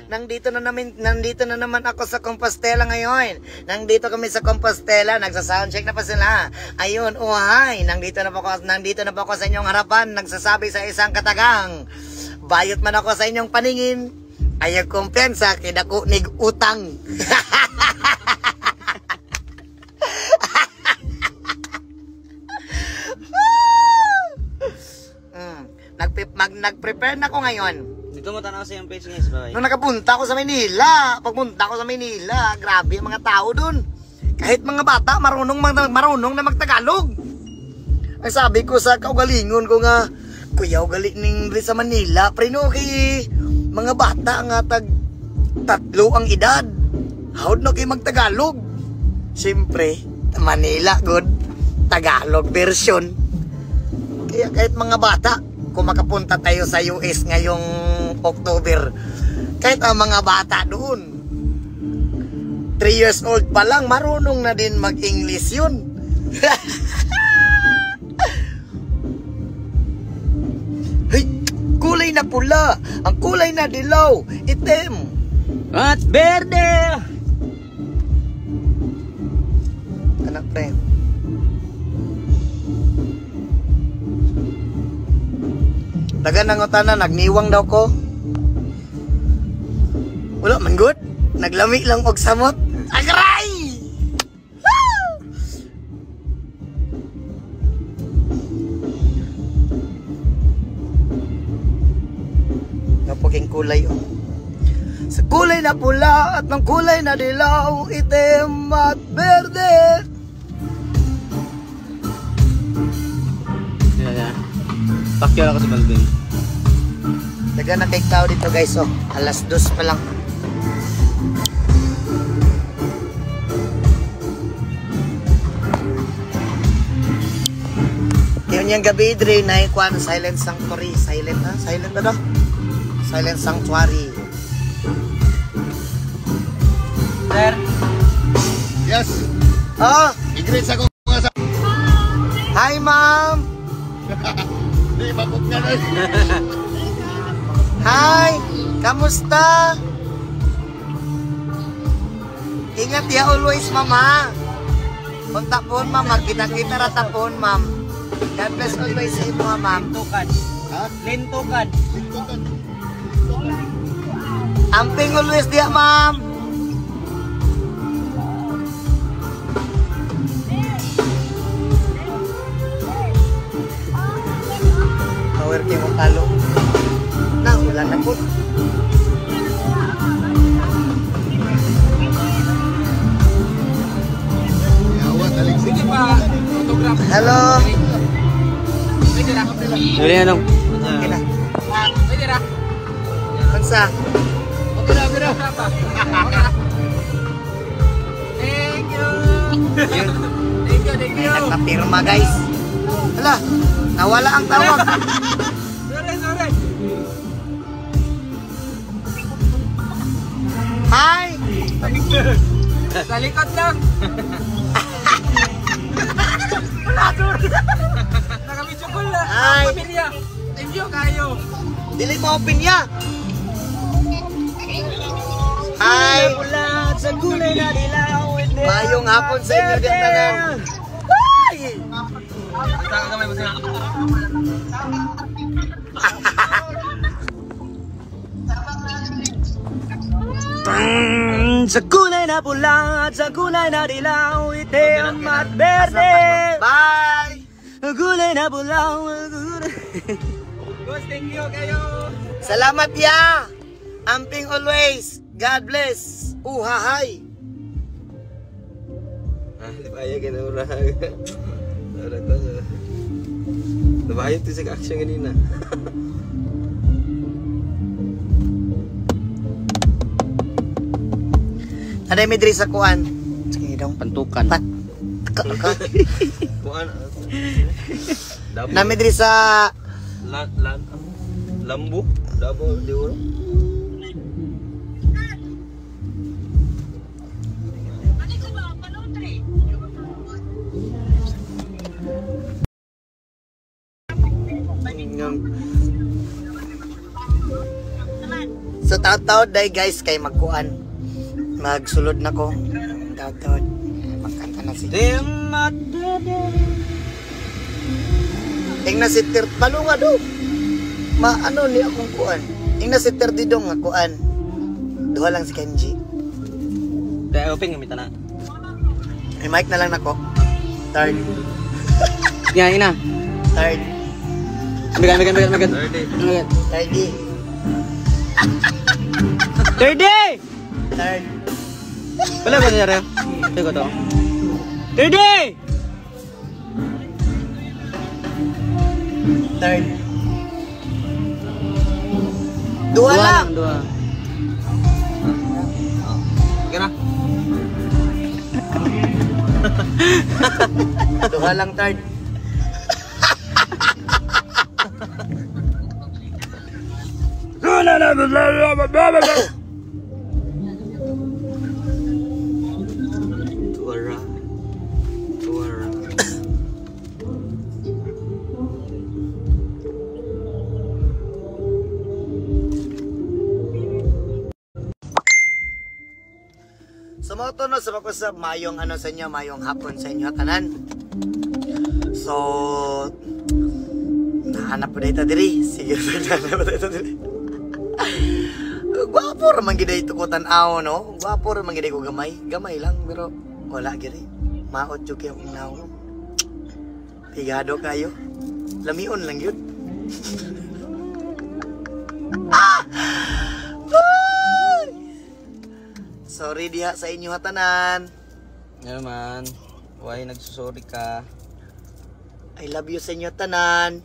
Nandito na naman ako sa Compostela ngayon. Nandito kami sa Compostela, nagsa-soundcheck na pa sila. Ayun, hi. Nandito na po ako sa inyong harapan, nagsasabi sa isang katagang. Bayot man ako sa inyong paningin, ayaw kumpiyansa, kinakunig utang. Nag-prepare na ako ngayon. Dito mo tanaw sa yung page guys, bye. Nung nakapunta ako sa Maynila, grabe ang mga tao dun. Kahit mga bata, marunong na magtagalog. Ang sabi ko sa kaugalingon ko nga, kuya, ugali ning sa Manila, preno kay mga bata nga tatlo ang edad. Howd na kayo magtagalog? Siyempre, Manila, good. Tagalog version. Kaya kahit mga bata, kung makapunta tayo sa US ngayong October, kahit ang mga bata doon 3 years old pa lang, marunong na din mag-English yun. Hey, kulay na pula, ang kulay na dilaw, itim at berde. anak pre, dagan ng utana, nagniwang daw ko. Wala man good, naglami lang og samot. Agray! Napuking kulay oh. Sa kulay na pula at ng kulay na dilaw, itim at berde. Yeah. Pakyo ako sa Balbing. Dagan na kay tao dito guys oh. Alas 2 pa lang. Yun yung gabi dre na ikuan silent sanctuary. Silent ha? Silent ba daw? Silent sanctuary. Sir? Yes. Oh! I-greet ako mga sa... Hi ma'am! Di, mabuk nga na. Hi! Kamusta? Ingat ya always mama. Punta po ma'am, magkita-kita rata po ma'am. God bless always sa imo ma'am. Lintukan. Ha? Lintukan. Lintukan. Amping always dia ma'am. Power kay mo talo. Na ulan na po. Yawat, aling sige pa. Hello. Dali anong? Okay na. Pwede ra. Kansa? Okay na, okay na. Thank you. May nagpapirma guys. Hala, nawala ang tawag. Sorry. Hi! Sa likod lang. Nakamidyo ko lang. Hi! Pamilya. Thank you kayo. Dili mo pinya. Hi! Ulat sa kulay na dilaw. Mayong hapon sa inyo din tanan. Saka kamay mo siya. Sa kulay na pula at sa kulay na dilaw, itim at berde. Bye! Kulay na pula. Boss, thank you kayo. Salamat ya! Amping always. God bless. Uhahay. Di ba ayaw kinurang? Nabayot ito sa action kanina. Aday may diri sa kuan. Sige dong. Pantukan. Kuan. Nami diri sa Lambu. Dabo di uro. Sa So taot-taot day guys kay magkuan. Magsulod na ko. Taot-taot. Magkanta na si. Tingnan si Tir Palunga do. Ano ni akong kuan. Tingnan si Tir Didong nga kuan. Duha lang si Kenji. Kaya open gamit na. May mic na lang nako. Third. Yan, ina. Third. Bigan. Third. Thirty! Third. Wala ba niya rin? Ito ko to. 30! Third. Duha lang. Dua. Okay na. Duha lang third. Tuara. Tuara. So mga tono sa makusap, mayong ano sa inyo, mayong hapon sa inyo tanan. So nahanap po dito diri. Sige, nahanap po dito diri. Gwapo raman gid ito ko tan-aw no. Gwapo raman gid ko gamay. Gamay lang pero wala gid. Maot jud kay akong nawo. Pigado kayo. Lamion lang yun. Sorry diha sa inyo hatanan. Ano man? Why nagsusori ka? I love you sa inyo tanan.